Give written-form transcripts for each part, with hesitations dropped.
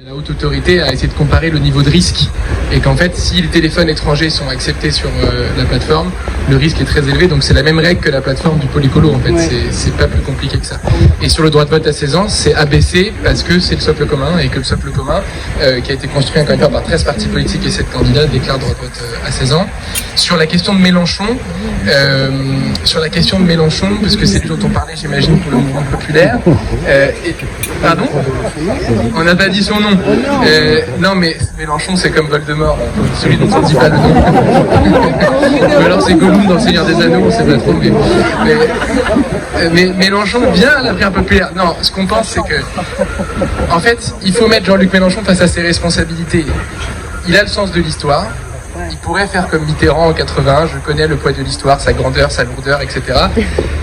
La haute autorité a essayé de comparer le niveau de risque et qu'en fait, si les téléphones étrangers sont acceptés sur la plateforme, le risque est très élevé. Donc c'est la même règle que la plateforme du pôle écolo en fait. Ouais. C'est pas plus compliqué que ça. Et sur le droit de vote à 16 ans, c'est abaissé parce que c'est le socle commun et que le socle commun, qui a été construit encore une fois par 13 partis politiques et 7 candidats, déclare le droit de vote à 16 ans. Sur la question de Mélenchon, parce que c'est lui dont on parlait, j'imagine, pour le mouvement populaire. Pardon ? On n'a pas dit son nom. Non, mais Mélenchon, c'est comme Voldemort, celui dont on ne dit pas le nom. Ou alors c'est Gollum dans le Seigneur des Anneaux, on ne sait pas trop. Mais Mélenchon vient à la prière populaire. Non, ce qu'on pense, c'est que, en fait, il faut mettre Jean-Luc Mélenchon face à ses responsabilités. Il a le sens de l'histoire. Il pourrait faire comme Mitterrand en 81, je connais le poids de l'histoire, sa grandeur, sa lourdeur, etc.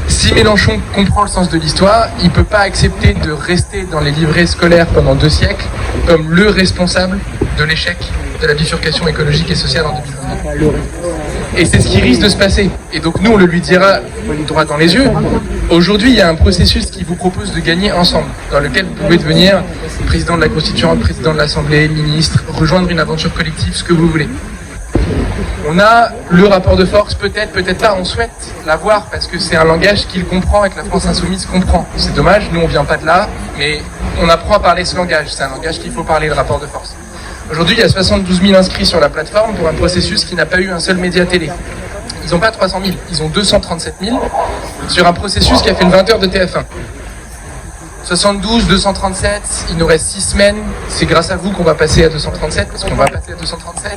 Si Mélenchon comprend le sens de l'histoire, il ne peut pas accepter de rester dans les livrets scolaires pendant 2 siècles comme le responsable de l'échec de la bifurcation écologique et sociale en 2022. Et c'est ce qui risque de se passer. Et donc nous, on le lui dira droit dans les yeux. Aujourd'hui, il y a un processus qui vous propose de gagner ensemble, dans lequel vous pouvez devenir président de la Constituante, président de l'Assemblée, ministre, rejoindre une aventure collective, ce que vous voulez. On a le rapport de force, peut-être pas, on souhaite l'avoir parce que c'est un langage qu'il comprend et que la France Insoumise comprend. C'est dommage, nous on vient pas de là, mais on apprend à parler ce langage, c'est un langage qu'il faut parler, le rapport de force. Aujourd'hui, il y a 72 000 inscrits sur la plateforme pour un processus qui n'a pas eu un seul média télé. Ils n'ont pas 300 000, ils ont 237 000 sur un processus qui a fait une 20 heures de TF1. 72, 237, il nous reste 6 semaines, c'est grâce à vous qu'on va passer à 237, parce qu'on va passer à 237.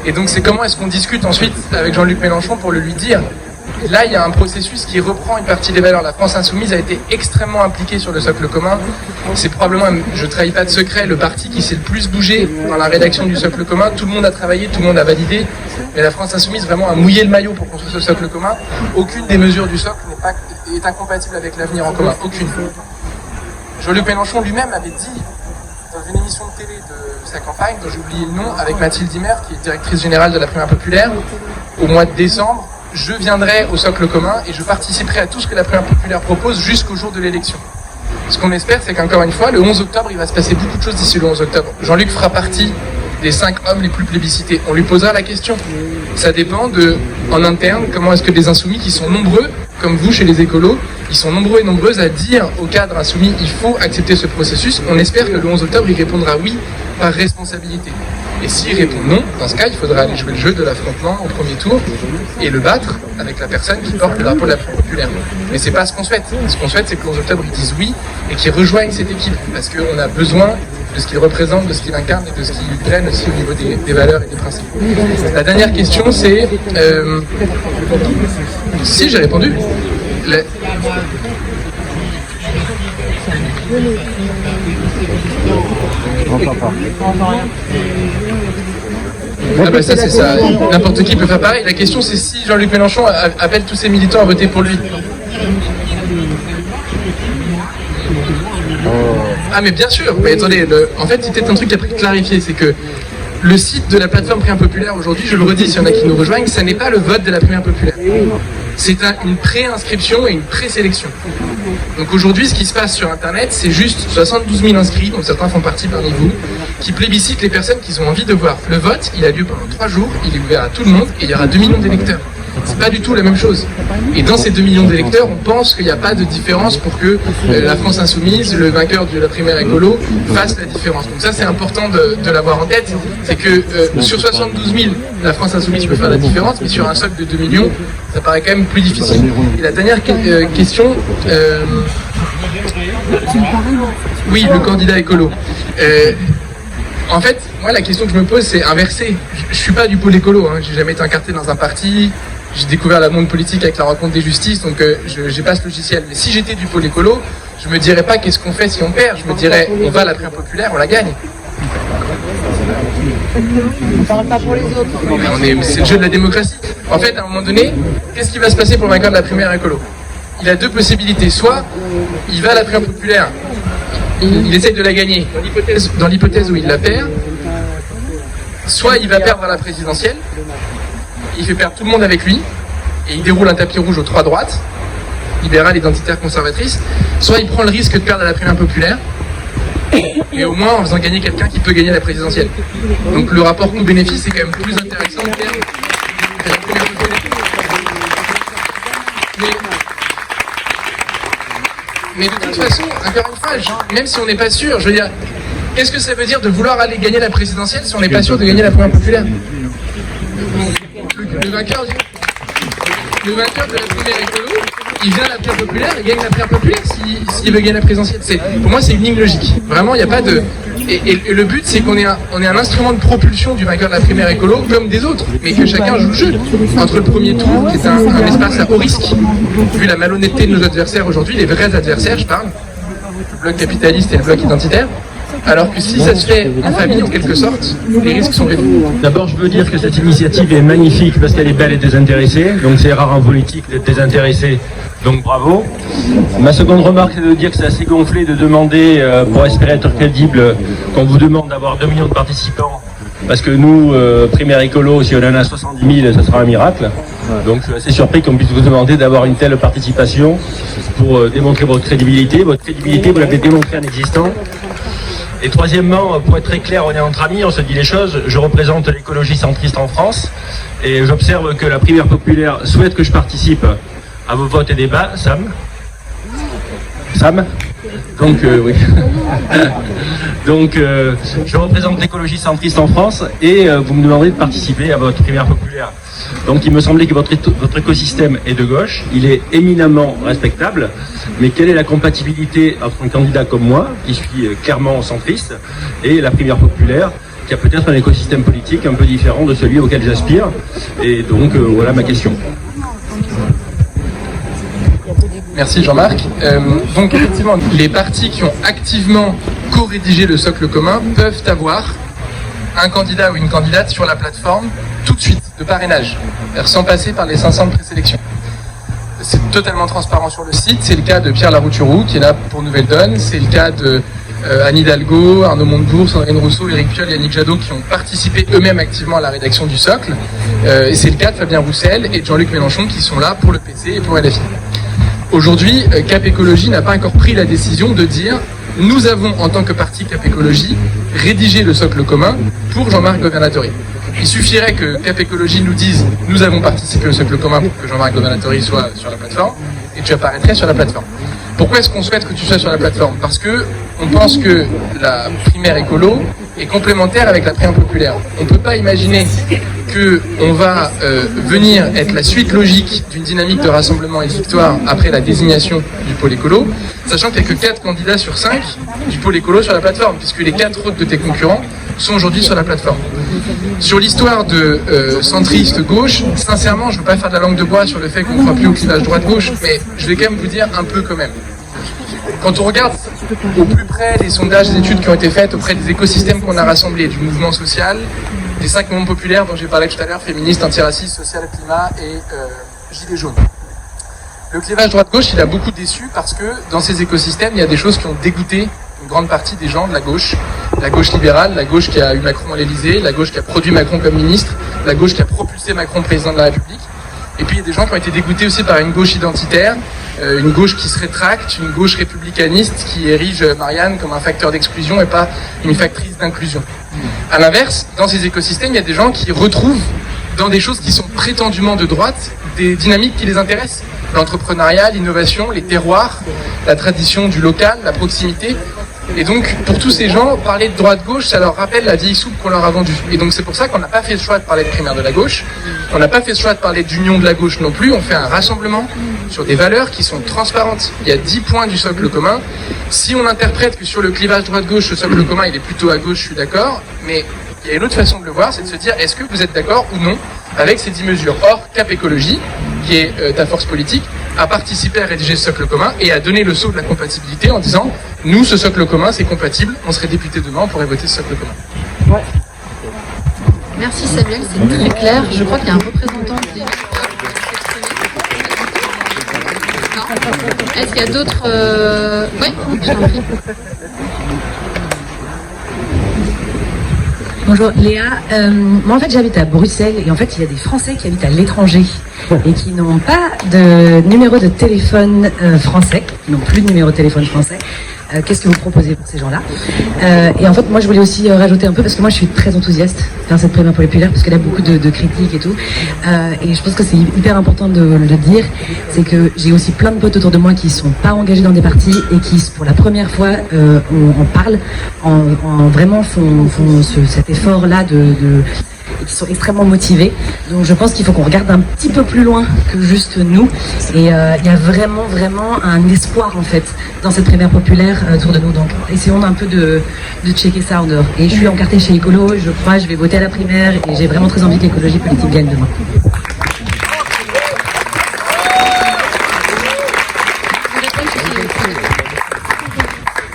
Et donc c'est comment est-ce qu'on discute ensuite avec Jean-Luc Mélenchon pour le lui dire. Là, il y a un processus qui reprend une partie des valeurs. La France Insoumise a été extrêmement impliquée sur le socle commun. C'est probablement, je ne trahis pas de secret, le parti qui s'est le plus bougé dans la rédaction du socle commun. Tout le monde a travaillé, tout le monde a validé. Mais la France Insoumise vraiment a mouillé le maillot pour construire ce socle commun. Aucune des mesures du socle est incompatible avec l'avenir en commun. Aucune. Jean-Luc Mélenchon lui-même avait dit dans une émission de télé de sa campagne, dont j'ai oublié le nom, avec Mathilde Dimmer, qui est directrice générale de la Primaire populaire, au mois de décembre, je viendrai au socle commun et je participerai à tout ce que la Primaire populaire propose jusqu'au jour de l'élection. Ce qu'on espère, c'est qu'encore une fois, le 11 octobre, il va se passer beaucoup de choses d'ici le 11 octobre. Jean-Luc fera partie des 5 hommes les plus plébiscités. On lui posera la question. Ça dépend en interne, comment est-ce que les insoumis qui sont nombreux, comme vous chez les écolos, ils sont nombreux et nombreuses à dire au cadre insoumis, il faut accepter ce processus. On espère que le 11 octobre, il répondra oui par responsabilité. Et s'il répond non, dans ce cas, il faudra aller jouer le jeu de l'affrontement au premier tour et le battre avec la personne qui porte le drapeau de la plus populaire. Mais c'est pas ce qu'on souhaite. Ce qu'on souhaite, c'est que le 11 octobre, ils disent oui et qu'ils rejoignent cette équipe. Parce qu'on a besoin de ce qu'il représente, de ce qu'il incarne et de ce qu'il prenne aussi au niveau des valeurs et des principes. La dernière question, c'est... Si, j'ai répondu. Ah bah ça c'est ça, n'importe qui peut faire pareil. La question c'est si Jean-Luc Mélenchon appelle tous ses militants à voter pour lui. Ah mais bien sûr, mais attendez, en fait c'est peut-être un truc après clarifier, c'est que le site de la plateforme Primaire populaire aujourd'hui, je le redis, s'il y en a qui nous rejoignent, ça n'est pas le vote de la Primaire populaire. C'est une pré-inscription et une pré-sélection. Donc aujourd'hui, ce qui se passe sur Internet, c'est juste 72 000 inscrits, dont certains font partie parmi vous, qui plébiscitent les personnes qu'ils ont envie de voir. Le vote, il a lieu pendant 3 jours, il est ouvert à tout le monde et il y aura 2 millions d'électeurs. C'est pas du tout la même chose. Et dans ces 2 millions d'électeurs, on pense qu'il n'y a pas de différence pour que la France Insoumise, le vainqueur de la primaire écolo, fasse la différence. Donc ça, c'est important de l'avoir en tête. C'est que sur 72 000, la France Insoumise peut faire la différence, mais sur un socle de 2 millions, ça paraît quand même plus difficile. Et la dernière question... oui, le candidat écolo. En fait, moi, la question que je me pose, c'est inversée. Je suis pas du pôle écolo, hein. J'ai jamais été incarté dans un parti. J'ai découvert le monde politique avec la rencontre des justices, donc j'ai pas ce logiciel. Mais si j'étais du pôle écolo, je me dirais pas qu'est-ce qu'on fait si on perd. Je me dirais, on va à la primaire populaire, on la gagne. On parle pas pour les autres. C'est le jeu de la démocratie. En fait, à un moment donné, qu'est-ce qui va se passer pour le vainqueur de la primaire écolo? Il a 2 possibilités. Soit il va à la primaire populaire, il essaye de la gagner dans l'hypothèse où il la perd, soit il va perdre à la présidentielle, il fait perdre tout le monde avec lui, et il déroule un tapis rouge aux 3 droites, libérales, identitaires, conservatrices, soit il prend le risque de perdre à la primaire populaire, mais au moins en faisant gagner quelqu'un qui peut gagner la présidentielle. Donc le rapport coût-bénéfice est quand même plus intéressant que la première populaire. Mais de toute façon, encore une fois, même si on n'est pas sûr, je veux dire, qu'est-ce que ça veut dire de vouloir aller gagner la présidentielle si on n'est pas sûr de gagner la première populaire? Le vainqueur de la primaire écolo, il vient à la primaire populaire, il gagne la primaire populaire s'il veut gagner la présidentielle. Pour moi, c'est une ligne logique. Vraiment, il n'y a pas de... Et le but, c'est qu'on est un instrument de propulsion du vainqueur de la primaire écolo, comme des autres, mais que chacun joue le jeu. Entre le premier tour, qui est un espace à haut risque, vu la malhonnêteté de nos adversaires aujourd'hui, les vrais adversaires, je parle, le bloc capitaliste et le bloc identitaire, alors que si ça se fait en famille, en quelque sorte, les risques sont réduits. D'abord, je veux dire que cette initiative est magnifique parce qu'elle est belle et désintéressée. Donc c'est rare en politique d'être désintéressé, donc bravo. Ma seconde remarque, c'est de dire que c'est assez gonflé de demander, pour espérer être crédible, qu'on vous demande d'avoir 2 millions de participants. Parce que nous, primaire écolo, si on en a 70 000, ça sera un miracle. Donc je suis assez surpris qu'on puisse vous demander d'avoir une telle participation pour démontrer votre crédibilité. Votre crédibilité, vous l'avez démontrée en existant. Et troisièmement, pour être très clair, on est entre amis, on se dit les choses. Je représente l'écologie centriste en France et j'observe que la primaire populaire souhaite que je participe à vos votes et débats. Sam Donc, oui. Donc, je représente l'écologie centriste en France et vous me demandez de participer à votre primaire populaire. Donc, il me semblait que votre écosystème est de gauche, il est éminemment respectable, mais quelle est la compatibilité entre un candidat comme moi, qui suis clairement centriste, et la primaire populaire, qui a peut-être un écosystème politique un peu différent de celui auquel j'aspire. Et donc, voilà ma question. Merci Jean-Marc. Donc effectivement, les partis qui ont activement co-rédigé le socle commun peuvent avoir un candidat ou une candidate sur la plateforme tout de suite, de parrainage, sans passer par les 500 de présélection. C'est totalement transparent sur le site, c'est le cas de Pierre Larouturou qui est là pour Nouvelle Donne, c'est le cas de Anne Hidalgo, Arnaud Montebourg, Sandrine Rousseau, Éric Piolle et Yannick Jadot qui ont participé eux-mêmes activement à la rédaction du socle, et c'est le cas de Fabien Roussel et de Jean-Luc Mélenchon qui sont là pour le PC et pour LFI. Aujourd'hui, Cap Écologie n'a pas encore pris la décision de dire « Nous avons, en tant que parti Cap Écologie, rédigé le socle commun pour Jean-Marc Governatori ». Il suffirait que Cap Écologie nous dise « Nous avons participé au socle commun pour que Jean-Marc Governatori soit sur la plateforme » et tu apparaîtrais sur la plateforme. Pourquoi est-ce qu'on souhaite que tu sois sur la plateforme? Parce que on pense que la primaire écolo est complémentaire avec la primaire populaire. On ne peut pas imaginer qu'on va venir être la suite logique d'une dynamique de rassemblement et de victoire après la désignation du pôle écolo, sachant qu'il n'y a que 4 candidats sur 5 du pôle écolo sur la plateforme, puisque les 4 autres de tes concurrents sont aujourd'hui sur la plateforme. Sur l'histoire de centriste gauche, sincèrement, je ne veux pas faire de la langue de bois sur le fait qu'on ne croit plus au clivage droite-gauche, mais je vais quand même vous dire un peu quand même. Quand on regarde au plus près les sondages, les études qui ont été faites auprès des écosystèmes qu'on a rassemblés, du mouvement social, des 5 mouvements populaires dont j'ai parlé tout à l'heure, féministes, antiracistes, social, climat et gilets jaunes. Le clivage droite-gauche, il a beaucoup déçu parce que dans ces écosystèmes, il y a des choses qui ont dégoûté une grande partie des gens de la gauche libérale, la gauche qui a eu Macron à l'Élysée, la gauche qui a produit Macron comme ministre, la gauche qui a propulsé Macron président de la République. Et puis il y a des gens qui ont été dégoûtés aussi par une gauche identitaire, une gauche qui se rétracte, une gauche républicaniste qui érige Marianne comme un facteur d'exclusion et pas une factrice d'inclusion. À l'inverse, dans ces écosystèmes, il y a des gens qui retrouvent dans des choses qui sont prétendument de droite des dynamiques qui les intéressent. L'entrepreneuriat, l'innovation, les terroirs, la tradition du local, la proximité. Et donc, pour tous ces gens, parler de droite-gauche, ça leur rappelle la vieille soupe qu'on leur a vendue. Et donc, c'est pour ça qu'on n'a pas fait le choix de parler de primaire de la gauche. On n'a pas fait le choix de parler d'union de la gauche non plus. On fait un rassemblement sur des valeurs qui sont transparentes. Il y a 10 points du socle commun. Si on interprète que sur le clivage droite-gauche, le socle commun, il est plutôt à gauche, je suis d'accord. Mais il y a une autre façon de le voir, c'est de se dire, est-ce que vous êtes d'accord ou non avec ces 10 mesures? Or, Cap Écologie, qui est ta force politique, a participé à rédiger ce socle commun et a donné le saut de la compatibilité en disant « Nous, ce socle commun, c'est compatible, on serait député demain, on pourrait voter ce socle commun. » Ouais. Merci Samuel, c'est très clair. Je crois qu'il y a un représentant des... Est-ce qu'il y a d'autres... Oui, je t'en prie. Bonjour Léa, moi en fait j'habite à Bruxelles et en fait il y a des Français qui habitent à l'étranger et qui n'ont pas de numéro de téléphone français, qui n'ont plus de numéro de téléphone français. Qu'est-ce que vous proposez pour ces gens-là? Et en fait, moi, je voulais aussi rajouter un peu, parce que moi, je suis très enthousiaste dans cette primaire populaire, parce qu'elle a beaucoup de critiques et tout. Et je pense que c'est hyper important de le dire, c'est que j'ai aussi plein de potes autour de moi qui sont pas engagés dans des partis et qui, pour la première fois, en parlent, vraiment font cet effort-là et qui sont extrêmement motivés. Donc je pense qu'il faut qu'on regarde un petit peu plus loin que juste nous. Et il y a vraiment un espoir en fait dans cette primaire populaire autour de nous. Donc essayons un peu de checker ça en dehors. Et je suis encartée chez Écolo, je crois, je vais voter à la primaire et j'ai vraiment très envie que l'écologie politique gagne demain.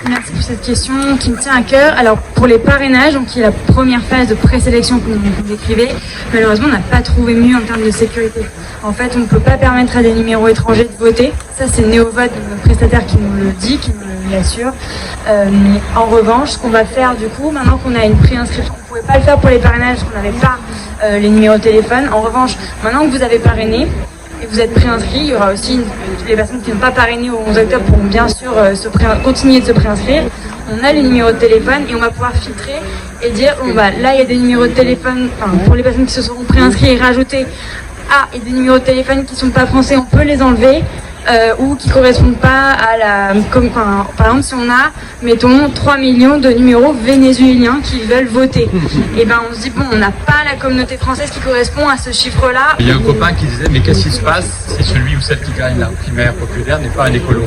Merci pour cette question qui me tient à cœur. Alors pour les parrainages, donc qui est la première phase de présélection que vous décrivez, malheureusement on n'a pas trouvé mieux en termes de sécurité. En fait, on ne peut pas permettre à des numéros étrangers de voter. Ça c'est Néovote, notre prestataire, qui nous le dit, qui nous l'assure. En revanche, ce qu'on va faire du coup, maintenant qu'on a une préinscription, on ne pouvait pas le faire pour les parrainages parce qu'on n'avait pas les numéros de téléphone. En revanche, maintenant que vous avez parrainé, et vous êtes préinscrit, il y aura aussi les personnes qui n'ont pas parrainé au 11 octobre pourront bien sûr continuer de se préinscrire. On a les numéros de téléphone et on va pouvoir filtrer et dire bon, bah, là il y a des numéros de téléphone, pour les personnes qui se seront préinscrits et rajouter et des numéros de téléphone qui ne sont pas français, on peut les enlever. Ou qui ne correspondent pas à la... par exemple, si on a, mettons, 3 millions de numéros vénézuéliens qui veulent voter, et ben on se dit, bon, on n'a pas la communauté française qui correspond à ce chiffre-là. Il y a un copain qui disait, mais qu'est-ce qui se passe si celui ou celle qui gagne la primaire populaire n'est pas un écolo?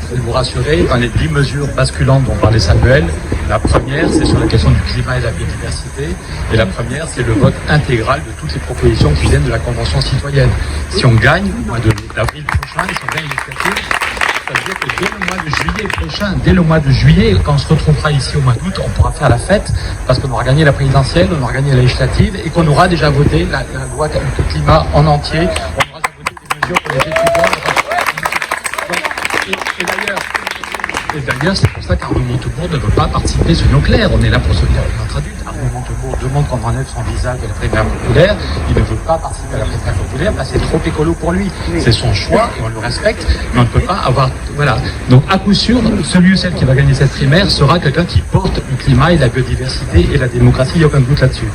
Je vais vous rassurer, dans les 10 mesures basculantes dont parlait Samuel, la première, c'est sur la question du climat et de la biodiversité. Et la première, c'est le vote intégral de toutes les propositions qui viennent de la Convention citoyenne. Si on gagne au mois d'avril prochain, et si on gagne l'initiative, ça veut dire que dès le mois de juillet prochain, dès le mois de juillet, quand on se retrouvera ici au mois d'août, on pourra faire la fête parce qu'on aura gagné la présidentielle, on aura gagné la législative et qu'on aura déjà voté la loi climat en entier. On aura déjà voté des mesures pour les étudiants. Et d'ailleurs, c'est pour ça qu'Arnaud Montebourg ne veut pas participer, soyons clairs. On est là pour soutenir notre adulte. Arnaud Montebourg demande qu'on enlève son visa de la primaire populaire. Il ne veut pas participer à la primaire populaire parce que c'est trop écolo pour lui. C'est son choix et on le respecte, mais on ne peut pas avoir... Voilà. Donc, à coup sûr, celui ou celle qui va gagner cette primaire sera quelqu'un qui porte le climat et la biodiversité et la démocratie. Il n'y a aucun doute là-dessus.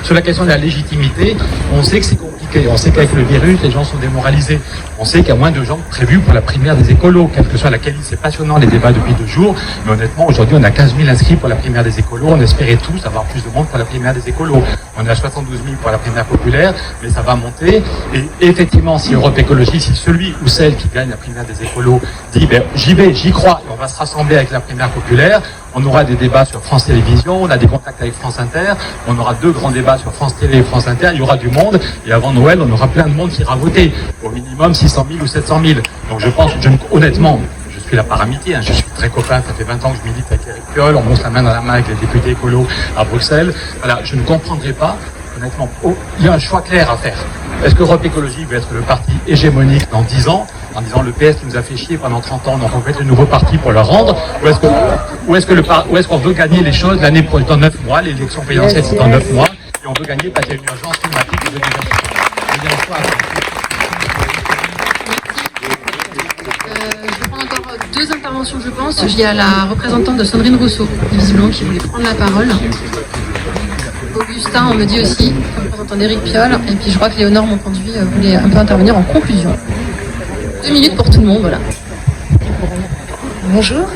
Sur la question de la légitimité, on sait que c'est compliqué. On sait qu'avec le virus, les gens sont démoralisés. On sait qu'il y a moins de gens prévus pour la primaire des écolos, quelle que soit la qualité. C'est passionnant les débats depuis 2 jours, mais honnêtement, aujourd'hui, on a 15 000 inscrits pour la primaire des écolos. On espérait tous avoir plus de monde pour la primaire des écolos. On est à 72 000 pour la primaire populaire, mais ça va monter. Et effectivement, si Europe Écologie, si celui ou celle qui gagne la primaire des écolos dit, ben, j'y vais, j'y crois, et on va se rassembler avec la primaire populaire, on aura des débats sur France Télévisions, on a des contacts avec France Inter, on aura 2 grands débats sur France Télé et France Inter, il y aura du monde, et avant Noël, on aura plein de monde qui ira voter. Au minimum 600 000 ou 700 000. Donc je pense, honnêtement, je suis là par amitié, je suis très copain, ça fait 20 ans que je milite avec Éric Piolle, on monte la main dans la main avec les députés écolos à Bruxelles. Voilà, je ne comprendrai pas, honnêtement, il y a un choix clair à faire. Est-ce qu'Europe Écologie veut être le parti hégémonique dans 10 ans, en disant le PS qui nous a fait chier pendant 30 ans, donc on veut être le nouveau parti pour le rendre, ou est-ce qu'on veut gagner les choses l'année prochaine, dans 9 mois, l'élection présidentielle c'est dans 9 mois, et on veut gagner parce qu'il y a une urgence climatique et de biodiversité. Il y a un choix à faire. Je vais prendre encore 2 interventions, je pense. Il y a la représentante de Sandrine Rousseau, visiblement, qui voulait prendre la parole. Augustin, on me dit aussi, représentant d'Éric Piolle. Et puis je crois que Léonore Monconduit voulait un peu intervenir en conclusion. 2 minutes pour tout le monde, voilà. Bonjour.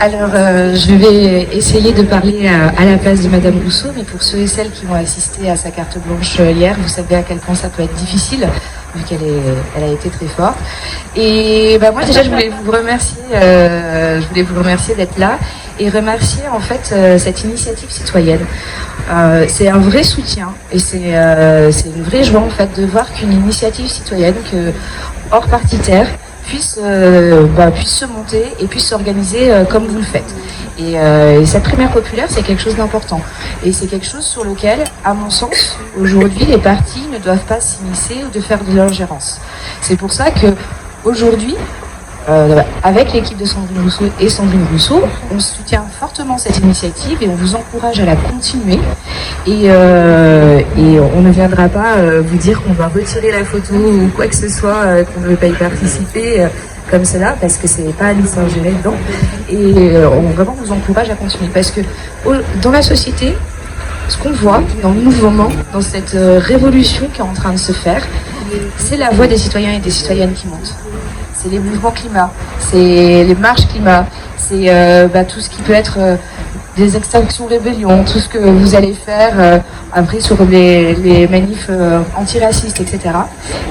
Alors, je vais essayer de parler à la place de Madame Rousseau, mais pour ceux et celles qui ont assisté à sa carte blanche hier, vous savez à quel point ça peut être difficile, vu qu'elle a été très forte. Et moi déjà, je voulais vous remercier d'être là et remercier en fait cette initiative citoyenne. C'est un vrai soutien et c'est une vraie joie en fait de voir qu'une initiative citoyenne, hors partitaire, puisse se monter et puisse s'organiser comme vous le faites. Et cette primaire populaire, c'est quelque chose d'important. Et c'est quelque chose sur lequel, à mon sens, aujourd'hui, les partis ne doivent pas s'immiscer ou de faire de l'ingérence. C'est pour ça que aujourd'hui, avec l'équipe de Sandrine Rousseau, on soutient fortement cette initiative et on vous encourage à la continuer. Et on ne viendra pas vous dire qu'on va retirer la photo ou quoi que ce soit, qu'on ne veut pas y participer comme cela, parce que c'est pas à nous s'ingérer dedans. on vraiment vous encourage à continuer. Parce que dans la société, ce qu'on voit dans le mouvement, dans cette révolution qui est en train de se faire, c'est la voix des citoyens et des citoyennes qui monte. C'est les mouvements climat, c'est les marches climat, c'est tout ce qui peut être des extinctions rébellions, tout ce que vous allez faire après sur les manifs antiracistes, etc.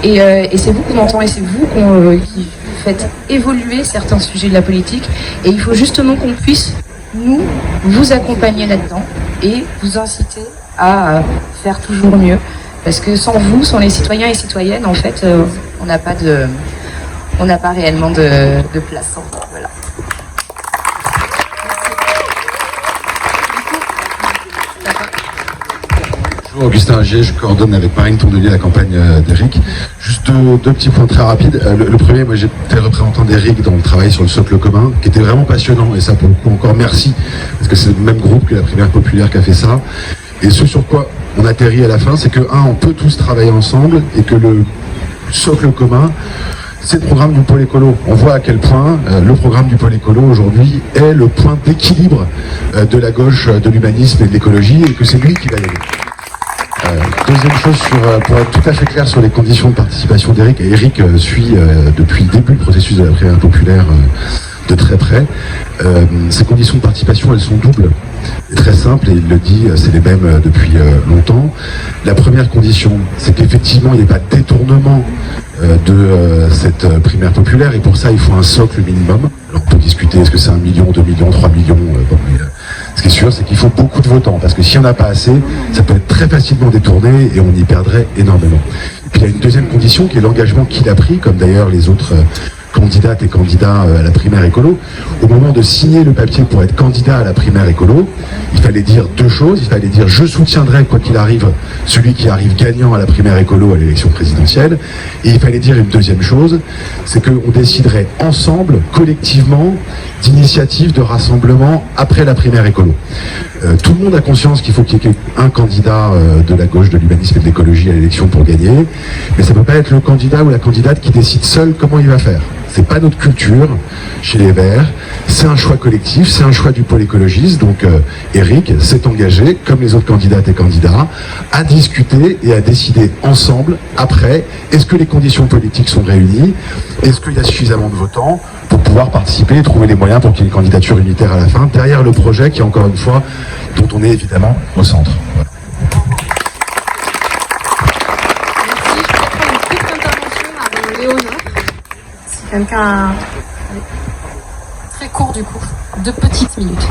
Et c'est vous qu'on entend et c'est vous qui faites évoluer certains sujets de la politique. Et il faut justement qu'on puisse, nous, vous accompagner là-dedans et vous inciter à faire toujours mieux. Parce que sans vous, sans les citoyens et citoyennes, en fait, on n'a pas réellement de place. Voilà. Bonjour, Augustin Agier, je coordonne avec Marine Tondelier la campagne d'Éric. Juste deux petits points très rapides. Le premier, moi j'étais représentant d'Éric dans le travail sur le socle commun, qui était vraiment passionnant, et ça pour le coup encore merci, parce que c'est le même groupe que la primaire populaire qui a fait ça. Et ce sur quoi on atterrit à la fin, c'est que on peut tous travailler ensemble, et que le socle commun, c'est le programme du pôle écolo. On voit à quel point le programme du pôle écolo aujourd'hui est le point d'équilibre de la gauche, de l'humanisme et de l'écologie, et que c'est lui qui va y aller. Deuxième chose, pour être tout à fait clair sur les conditions de participation d'Éric, et Éric suit depuis le début le processus de la primaire populaire de très près. Ces conditions de participation, elles sont doubles et très simples, et il le dit, c'est les mêmes depuis longtemps. La première condition, c'est qu'effectivement il n'y ait pas de détournement de cette primaire populaire, et pour ça il faut un socle minimum. Alors on peut discuter, est-ce que c'est 1 million, 2 millions, 3 millions, ce qui est sûr, c'est qu'il faut beaucoup de votants, parce que s'il n'y en a pas assez, ça peut être très facilement détourné et on y perdrait énormément. Et puis il y a une deuxième condition qui est l'engagement qu'il a pris, comme d'ailleurs les autres candidates et candidats à la primaire écolo. Au moment de signer le papier pour être candidat à la primaire écolo, il fallait dire deux choses. Il fallait dire: je soutiendrai quoi qu'il arrive celui qui arrive gagnant à la primaire écolo à l'élection présidentielle. Et il fallait dire une deuxième chose, c'est qu'on déciderait ensemble, collectivement, d'initiatives de rassemblement après la primaire écolo. Tout le monde a conscience qu'il faut qu'il y ait un candidat de la gauche, de l'humanisme et de l'écologie à l'élection pour gagner, mais ça ne peut pas être le candidat ou la candidate qui décide seul comment il va faire. C'est pas notre culture chez les Verts, c'est un choix collectif, c'est un choix du pôle écologiste. Donc Éric s'est engagé, comme les autres candidates et candidats, à discuter et à décider ensemble, après, est-ce que les conditions politiques sont réunies, est-ce qu'il y a suffisamment de votants pour pouvoir participer et trouver les moyens pour qu'il y ait une candidature unitaire à la fin, derrière le projet qui, encore une fois, dont on est évidemment au centre. Voilà. Quelqu'un très court du coup, 2 petites minutes.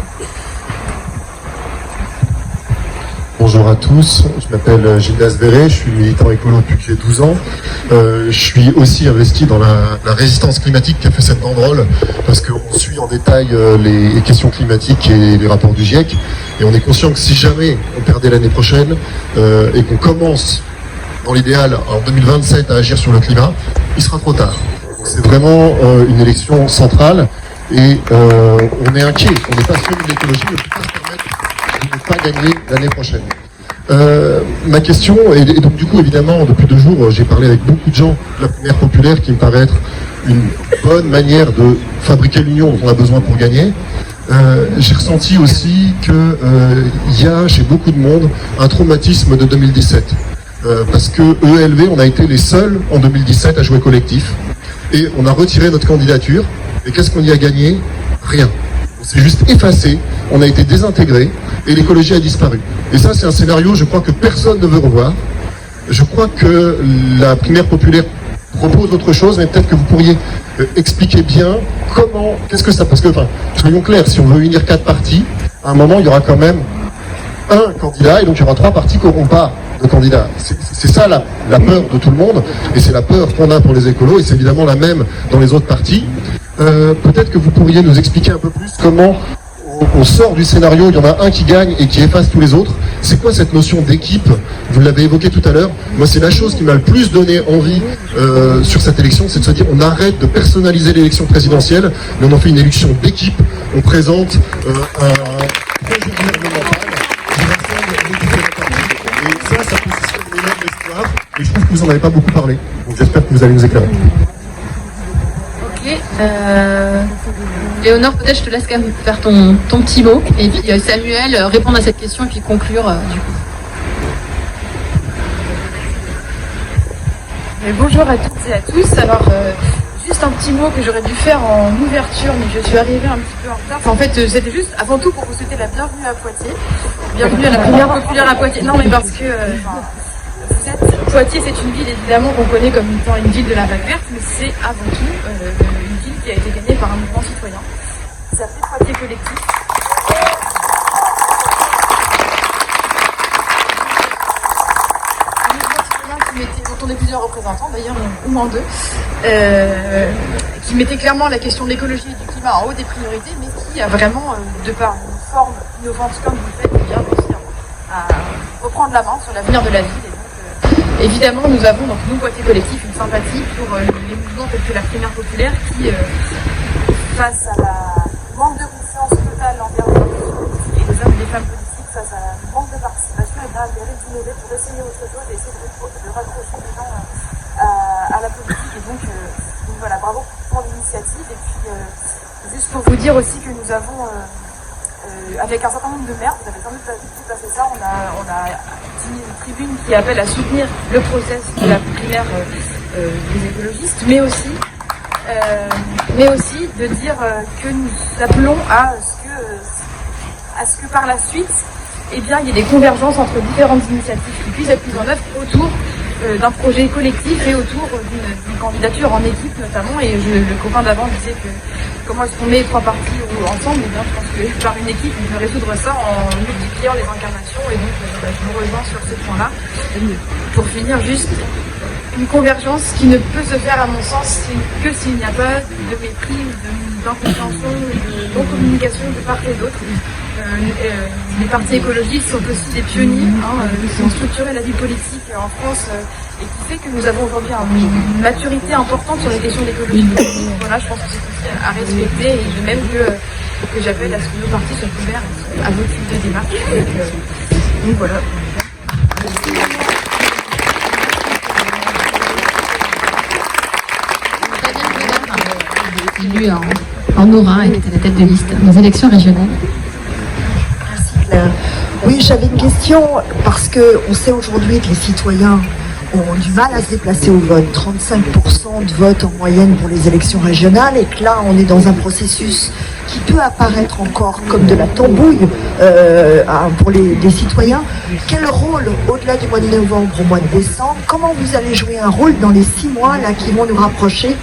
Bonjour à tous, je m'appelle Gildas Verret, je suis militant écolo depuis que j'ai 12 ans. Je suis aussi investi dans la résistance climatique qui a fait cette banderole, parce qu'on suit en détail les questions climatiques et les rapports du GIEC, et on est conscient que si jamais on perdait l'année prochaine et qu'on commence dans l'idéal en 2027 à agir sur le climat, il sera trop tard. C'est vraiment une élection centrale, et on est inquiet, on n'est pas sûr de l'écologie, on ne peut pas se permettre de ne pas gagner l'année prochaine. Ma question, et donc du coup évidemment depuis 2 jours j'ai parlé avec beaucoup de gens de la primaire populaire, qui me paraît être une bonne manière de fabriquer l'union dont on a besoin pour gagner. J'ai ressenti aussi qu'il y a chez beaucoup de monde un traumatisme de 2017, parce que ELV, on a été les seuls en 2017 à jouer collectif, et on a retiré notre candidature, et qu'est-ce qu'on y a gagné? Rien. On s'est juste effacé, on a été désintégré, et l'écologie a disparu. Et ça, c'est un scénario, je crois, que personne ne veut revoir. Je crois que la primaire populaire propose autre chose, mais peut-être que vous pourriez expliquer bien comment, qu'est-ce que ça... Parce que, enfin, soyons clairs, si on veut unir 4 partis, à un moment, il y aura quand même un candidat, et donc il y aura 3 partis qui n'auront pas de candidats. C'est ça la peur de tout le monde, et c'est la peur qu'on a pour les écolos, et c'est évidemment la même dans les autres partis. Peut-être que vous pourriez nous expliquer un peu plus comment on sort du scénario, il y en a un qui gagne et qui efface tous les autres. C'est quoi cette notion d'équipe? Vous l'avez évoqué tout à l'heure. Moi, c'est la chose qui m'a le plus donné envie sur cette élection, c'est de se dire on arrête de personnaliser l'élection présidentielle, mais on en fait une élection d'équipe. On présente un projet gouvernemental qui rassemble les différents partis. Et ça positionne une énorme espoir. Et je trouve que vous n'en avez pas beaucoup parlé. Donc j'espère que vous allez nous éclairer. Ok. Léonore, peut-être je te laisse quand même faire ton petit mot. Et puis Samuel, répondre à cette question et puis conclure du coup. Bonjour à toutes et à tous. Alors, juste un petit mot que j'aurais dû faire en ouverture, mais je suis arrivée un petit peu en retard. Enfin, en fait, c'était juste avant tout pour vous souhaiter la bienvenue à Poitiers. Bienvenue à la primaire populaire à Poitiers. Non, mais parce que Poitiers, c'est une ville évidemment qu'on connaît comme étant une ville de la vague verte, mais c'est avant tout une ville qui a été gagnée par un mouvement citoyen. Ça s'appelle Poitiers Collectif. Dont on est plusieurs représentants d'ailleurs, au moins deux, qui mettait clairement la question de l'écologie et du climat en haut des priorités, mais qui a vraiment, de par une forme innovante comme vous le faites, bien réussi à reprendre la main sur l'avenir de la ville. Et donc, évidemment, nous avons, donc nous, Poitiers Collectif, une sympathie pour les mouvements tels que la primaire populaire qui, face à la manque de confiance totale envers les politiques et les hommes et les femmes politiques, face à la manque de participation, et bien, elle mérite d'innover pour essayer autre chose et essayer de raccrocher les gens à la politique. Et donc voilà, bravo pour l'initiative. Et puis, juste pour vous dire aussi que nous avons, avec un certain nombre de maires, vous avez sans doute tout à fait ça, on a signé une tribune qui appelle à soutenir le process de la primaire des écologistes, mais aussi de dire que nous appelons à ce que par la suite, eh bien, il y ait des convergences entre différentes initiatives qui puissent être mises en œuvre autour d'un projet collectif et autour d'une candidature en équipe notamment. Et le copain d'avant disait que comment est-ce qu'on met trois partis ensemble, et bien je pense que par une équipe on peut résoudre ça en multipliant les incarnations. Et donc je vous rejoins sur ce point-là. Pour finir, juste une convergence qui ne peut se faire à mon sens que s'il n'y a pas de mépris, d'incompréhension, de non-communication de part et d'autre. Les partis écologistes sont aussi des pionniers qui ont structuré la vie politique en France et qui fait que nous avons aujourd'hui une maturité importante sur les questions d'écologie. Voilà, je pense que c'est aussi à respecter et même que j'appelle à ce que nos partis soient ouverts à vos types de démarches. Donc voilà. Élu en Haut-Rhin et qui était la tête de liste aux élections régionales. Merci Claire. Oui, j'avais une question parce qu'on sait aujourd'hui que les citoyens ont du mal à se déplacer au vote. 35% de vote en moyenne pour les élections régionales et que là, on est dans un processus qui peut apparaître encore comme de la tambouille pour les citoyens. Quel rôle, au-delà du mois de novembre, au mois de décembre, comment vous allez jouer un rôle dans les 6 mois là, qui vont nous rapprocher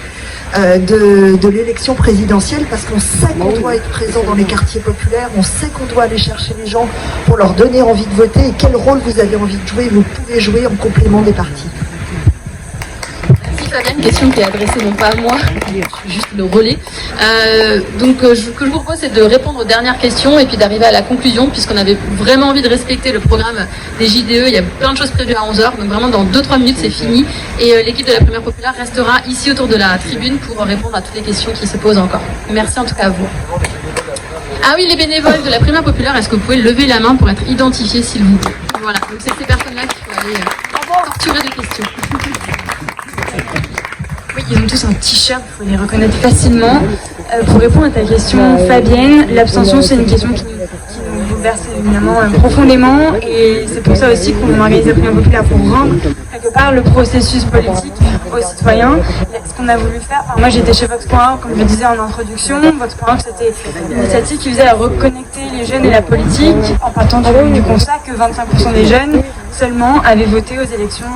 de l'élection présidentielle, parce qu'on sait qu'on doit être présent dans les quartiers populaires, on sait qu'on doit aller chercher les gens pour leur donner envie de voter, et quel rôle vous avez envie de jouer, vous pouvez jouer en complément des partis. Merci Fabien, une question qui est adressée non pas à moi, mais juste le relais. Donc ce que je vous propose, c'est de répondre aux dernières questions et puis d'arriver à la conclusion, puisqu'on avait vraiment envie de respecter le programme des JDE. Il y a plein de choses prévues à 11h, donc vraiment dans 2-3 minutes c'est fini. Et l'équipe de la Primaire Populaire restera ici autour de la tribune pour répondre à toutes les questions qui se posent encore. Merci en tout cas à vous. Ah oui, les bénévoles de la Primaire Populaire, est-ce que vous pouvez lever la main pour être identifiés s'il vous plaît? Voilà, donc c'est ces personnes-là qu'il faut aller torturer de questions. Oui, ils ont tous un t-shirt, il faut les reconnaître facilement. Pour répondre à ta question, Fabienne, l'abstention, c'est une question qui nous bouleverse évidemment profondément, et c'est pour ça aussi qu'on a organisé la Primaire Populaire pour rendre quelque part le processus politique aux citoyens. Ce qu'on a voulu faire, moi j'étais chez Vox.org, comme je le disais en introduction. Vox.org, c'était une initiative qui visait à reconnecter les jeunes et la politique, en partant du constat que 25% des jeunes seulement avaient voté aux élections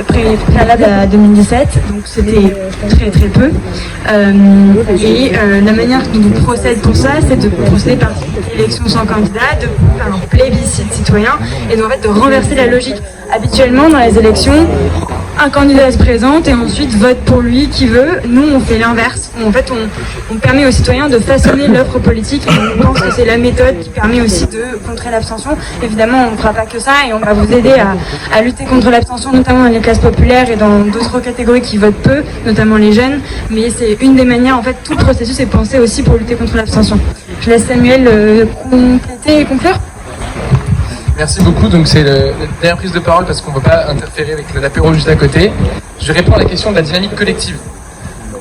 préalable à 2017, donc c'était très très peu. La manière dont on procède pour ça, c'est de procéder par élection sans candidat, de faire un plébiscite citoyen et donc en fait de renverser la logique. Habituellement dans les élections, un candidat se présente et ensuite vote pour lui qui veut. Nous on fait l'inverse. En fait on permet aux citoyens de façonner l'offre politique et on pense que c'est la méthode qui permet aussi de contrer l'abstention. Évidemment on ne fera pas que ça et on va vous aider à lutter contre l'abstention, notamment dans les classes populaires et dans d'autres catégories qui votent peu, notamment les jeunes, mais c'est une des manières, en fait tout le processus est pensé aussi pour lutter contre l'abstention. Je laisse Samuel compléter et conclure. Merci beaucoup, donc c'est la dernière prise de parole parce qu'on ne peut pas interférer avec l'apéro juste à côté. Je réponds à la question de la dynamique collective.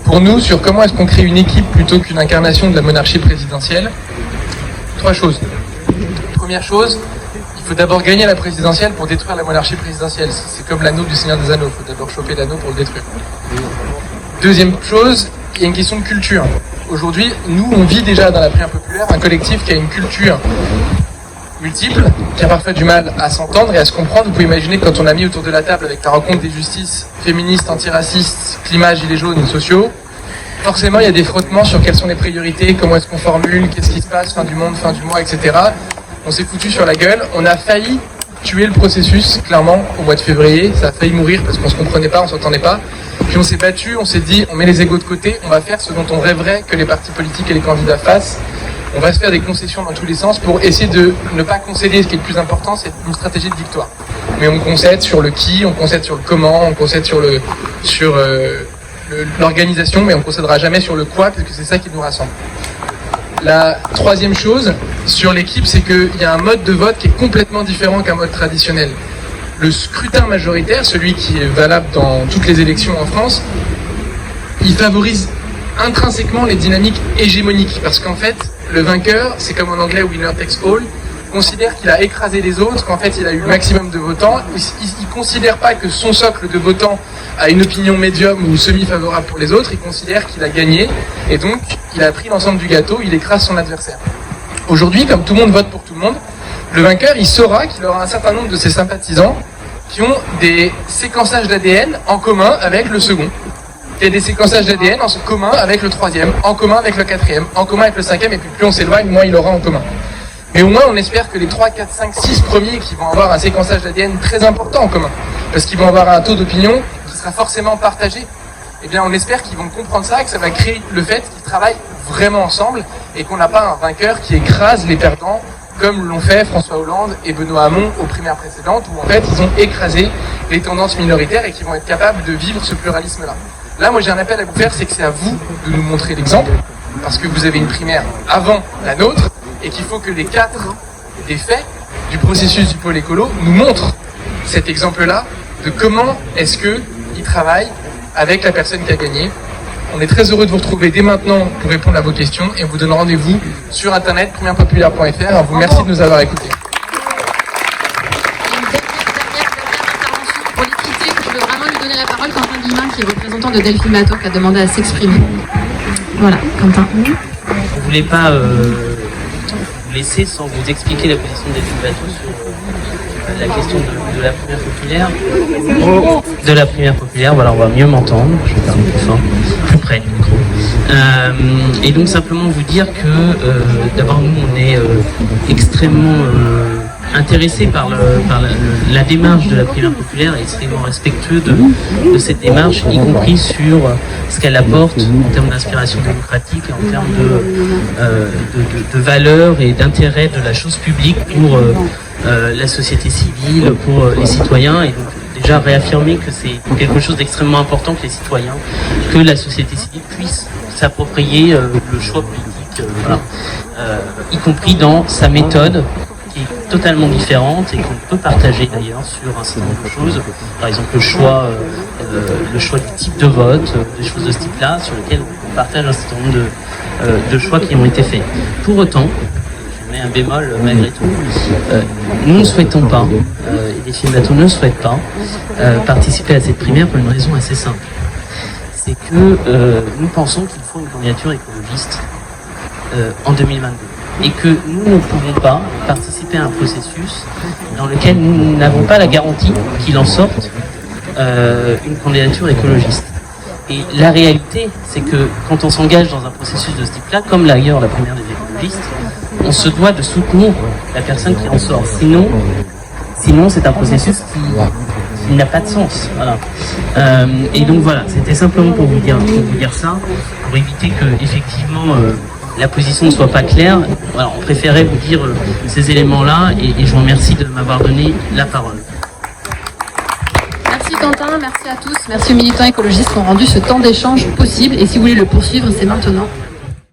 pour nous sur comment est-ce qu'on crée une équipe plutôt qu'une incarnation de la monarchie présidentielle. 3 choses. Première chose, il faut d'abord gagner la présidentielle pour détruire la monarchie présidentielle. C'est comme l'anneau du Seigneur des Anneaux, il faut d'abord choper l'anneau pour le détruire. Deuxième chose, il y a une question de culture. Aujourd'hui, nous, on vit déjà dans la primaire populaire un collectif qui a une culture multiple, qui a parfois du mal à s'entendre et à se comprendre. Vous pouvez imaginer que quand on a mis autour de la table avec la rencontre des justices féministes, antiracistes, climat, gilets jaunes, sociaux, forcément il y a des frottements sur quelles sont les priorités, comment est-ce qu'on formule, qu'est-ce qui se passe, fin du monde, fin du mois, etc. On s'est foutu sur la gueule, on a failli tuer le processus, clairement, au mois de février, ça a failli mourir parce qu'on se comprenait pas, on s'entendait pas. Puis on s'est battu, on s'est dit, on met les égos de côté, on va faire ce dont on rêverait que les partis politiques et les candidats fassent. On va se faire des concessions dans tous les sens pour essayer de ne pas concéder. Ce qui est le plus important, c'est une stratégie de victoire. Mais on concède sur le qui, on concède sur le comment, on concède sur l'organisation, mais on ne concédera jamais sur le quoi, parce que c'est ça qui nous rassemble. La troisième chose sur l'équipe, c'est qu'il y a un mode de vote qui est complètement différent qu'un mode traditionnel. Le scrutin majoritaire, celui qui est valable dans toutes les élections en France, il favorise intrinsèquement les dynamiques hégémoniques, parce qu'en fait, le vainqueur, c'est comme en anglais winner takes all, considère qu'il a écrasé les autres, qu'en fait il a eu le maximum de votants. Il considère pas que son socle de votants a une opinion médium ou semi-favorable pour les autres, il considère qu'il a gagné, et donc il a pris l'ensemble du gâteau, il écrase son adversaire. Aujourd'hui, comme tout le monde vote pour tout le monde, le vainqueur, il saura qu'il aura un certain nombre de ses sympathisants qui ont des séquençages d'ADN en commun avec le second. Il y a des séquençages d'ADN en commun avec le troisième, en commun avec le quatrième, en commun avec le cinquième, et puis plus on s'éloigne, moins il aura en commun. Mais au moins, on espère que les 3, 4, 5, 6 premiers qui vont avoir un séquençage d'ADN très important en commun, parce qu'ils vont avoir un taux d'opinion qui sera forcément partagé, eh bien on espère qu'ils vont comprendre ça, que ça va créer le fait qu'ils travaillent vraiment ensemble, et qu'on n'a pas un vainqueur qui écrase les perdants, comme l'ont fait François Hollande et Benoît Hamon aux primaires précédentes, où en fait ils ont écrasé les tendances minoritaires et qui vont être capables de vivre ce pluralisme-là. Là, moi j'ai un appel à vous faire, c'est que c'est à vous de nous montrer l'exemple, parce que vous avez une primaire avant la nôtre, et qu'il faut que les 4 des faits du processus du pôle écolo nous montrent cet exemple-là de comment est-ce qu'ils travaillent avec la personne qui a gagné. On est très heureux de vous retrouver dès maintenant pour répondre à vos questions, et on vous donne rendez-vous sur internet, primairepopulaire.fr. On vous remercie de nous avoir écoutés. Pour l'équité, je veux vraiment lui donner la parole, Quentin Guillemin, qui est représentant de Delphine Bateau, qui a demandé à s'exprimer. Voilà, Quentin. Je ne voulais pas vous laisser sans vous expliquer la position de Delphine Bateau sur la question de la primaire populaire. De la primaire populaire, voilà, on va mieux m'entendre. Je vais parler plus fort, plus près du micro. Et donc simplement vous dire que d'abord nous on est extrêmement intéressé par la démarche de la primaire populaire, et extrêmement respectueux de cette démarche, y compris sur ce qu'elle apporte en termes d'inspiration démocratique et en termes de valeurs et d'intérêt de la chose publique pour la société civile, pour les citoyens, et donc déjà réaffirmer que c'est quelque chose d'extrêmement important que les citoyens, que la société civile puisse s'approprier le choix politique, voilà. Y compris dans sa méthode, qui est totalement différente et qu'on peut partager d'ailleurs sur un certain nombre de choses, par exemple le choix du type de vote, des choses de ce type-là, sur lesquelles on partage un certain nombre de choix qui ont été faits. Pour autant, je mets un bémol malgré tout, nous ne souhaitons pas, et Delphine Bateau ne souhaite pas, participer à cette primaire pour une raison assez simple. C'est que nous pensons qu'il faut une candidature écologiste en 2022. Et que nous ne pouvons pas participer à un processus dans lequel nous n'avons pas la garantie qu'il en sorte une candidature écologiste. Et la réalité, c'est que quand on s'engage dans un processus de ce type-là, comme d'ailleurs la primaire des écologistes, on se doit de soutenir la personne qui en sort. Sinon c'est un processus qui n'a pas de sens. Voilà. Et donc voilà, c'était simplement pour vous dire ça, pour éviter que effectivement la position ne soit pas claire. Voilà, on préférait vous dire ces éléments-là, et je vous remercie de m'avoir donné la parole. Merci Quentin, merci à tous, merci aux militants écologistes qui ont rendu ce temps d'échange possible, et si vous voulez le poursuivre, c'est maintenant.